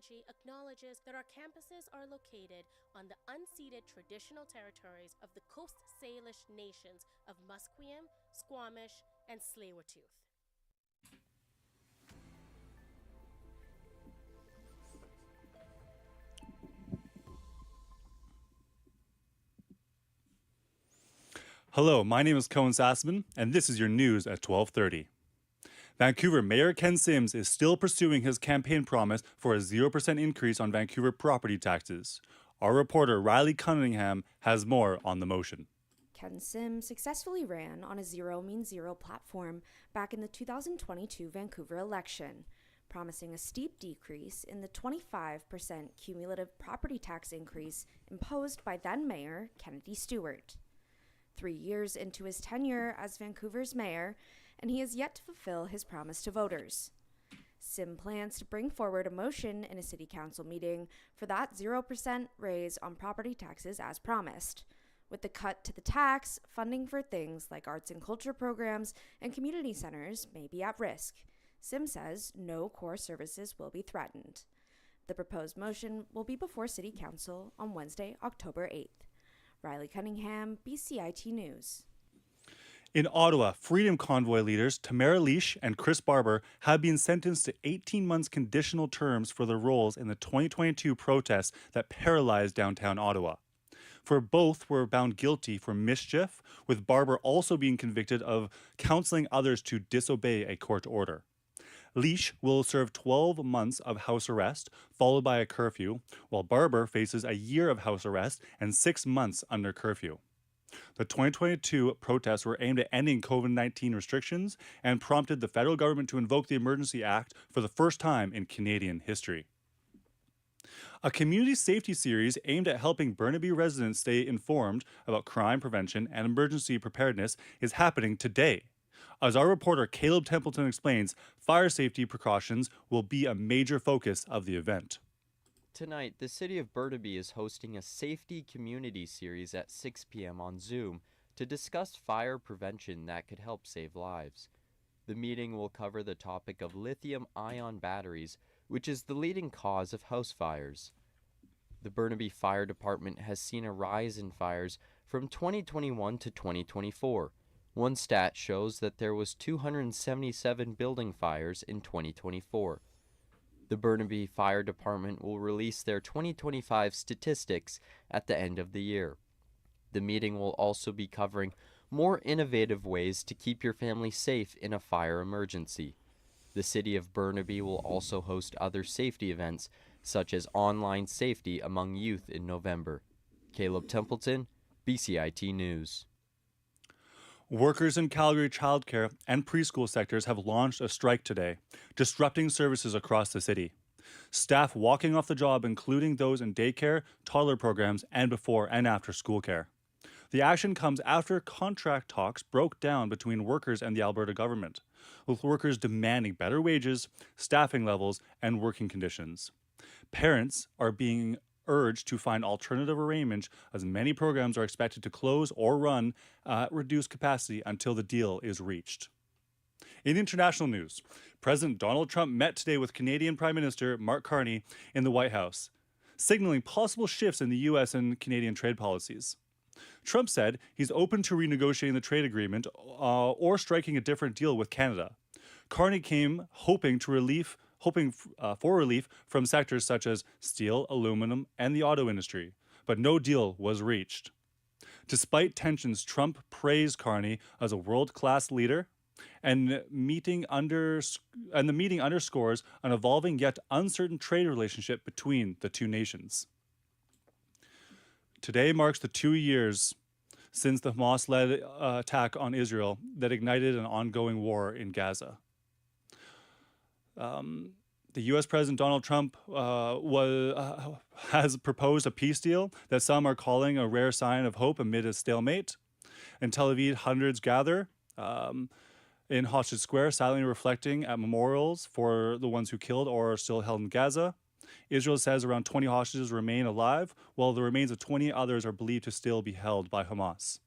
strategy acknowledges that our campuses are located on the unceded traditional territories of the Coast Salish nations of Musqueam, Squamish, and Tsleil-Waututh. Hello, my name is Cohen Sassman, and this is your news at 12:30. Vancouver Mayor Ken Sims is still pursuing his campaign promise for a 0% increase on Vancouver property taxes. Our reporter Riley Cunningham has more on the motion. Ken Sims successfully ran on a zero means zero platform back in the 2022 Vancouver election, promising a steep decrease in the 25% cumulative property tax increase imposed by then Mayor Kennedy Stewart. 3 years into his tenure as Vancouver's mayor, and he has yet to fulfill his promise to voters. Sim plans to bring forward a motion in a city council meeting for that 0% raise on property taxes as promised. With the cut to the tax, funding for things like arts and culture programs and community centers may be at risk. Sim says no core services will be threatened. The proposed motion will be before City Council on Wednesday, October 8th. Riley Cunningham, BCIT News. In Ottawa, Freedom Convoy leaders Tamara Lich and Chris Barber have been sentenced to 18 months conditional terms for their roles in the 2022 protests that paralyzed downtown Ottawa. For both were found guilty for mischief, with Barber also being convicted of counseling others to disobey a court order. Leash will serve 12 months of house arrest, followed by a curfew, while Barber faces a year of house arrest and 6 months under curfew. The 2022 protests were aimed at ending COVID-19 restrictions and prompted the federal government to invoke the Emergency Act for the first time in Canadian history. A community safety series aimed at helping Burnaby residents stay informed about crime prevention and emergency preparedness is happening today. As our reporter Caleb Templeton explains, fire safety precautions will be a major focus of the event. Tonight, the City of Burnaby is hosting a safety community series at 6 p.m. on Zoom to discuss fire prevention that could help save lives. The meeting will cover the topic of lithium-ion batteries, which is the leading cause of house fires. The Burnaby Fire Department has seen a rise in fires from 2021 to 2024. One stat shows that there was 277 building fires in 2024. The Burnaby Fire Department will release their 2025 statistics at the end of the year. The meeting will also be covering more innovative ways to keep your family safe in a fire emergency. The City of Burnaby will also host other safety events, such as online safety among youth in November. Caleb Templeton, BCIT News. Workers in Calgary childcare and preschool sectors have launched a strike today, disrupting services across the city. Staff walking off the job, including those in daycare, toddler programs, and before and after school care. The action comes after contract talks broke down between workers and the Alberta government, with workers demanding better wages, staffing levels, and working conditions. Parents are being urged to find alternative arrangements, as many programs are expected to close or run at reduced capacity until the deal is reached. In international news, President Donald Trump met today with Canadian Prime Minister Mark Carney in the White House, signaling possible shifts in the U.S. and Canadian trade policies. Trump said he's open to renegotiating the trade agreement or striking a different deal with Canada. Carney came hoping for relief from sectors such as steel, aluminum, and the auto industry, but no deal was reached. Despite tensions, Trump praised Carney as a world-class leader, and the meeting underscores an evolving yet uncertain trade relationship between the two nations. Today marks the 2 years since the Hamas-led attack on Israel that ignited an ongoing war in Gaza. The U.S. President Donald Trump has proposed a peace deal that some are calling a rare sign of hope amid a stalemate. In Tel Aviv, hundreds gather in Hostage Square, silently reflecting at memorials for the ones who killed or are still held in Gaza. Israel says around 20 hostages remain alive, while the remains of 20 others are believed to still be held by Hamas.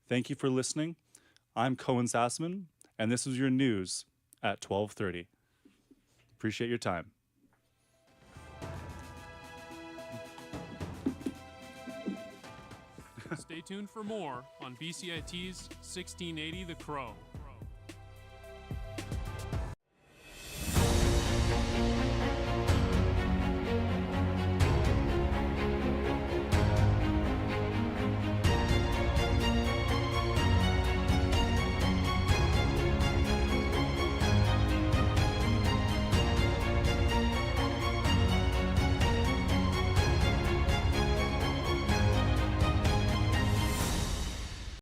Thank you for listening. I'm Cohen Sassman, and this is your news at 12:30. Appreciate your time. Stay tuned for more on BCIT's 1680 The Crow.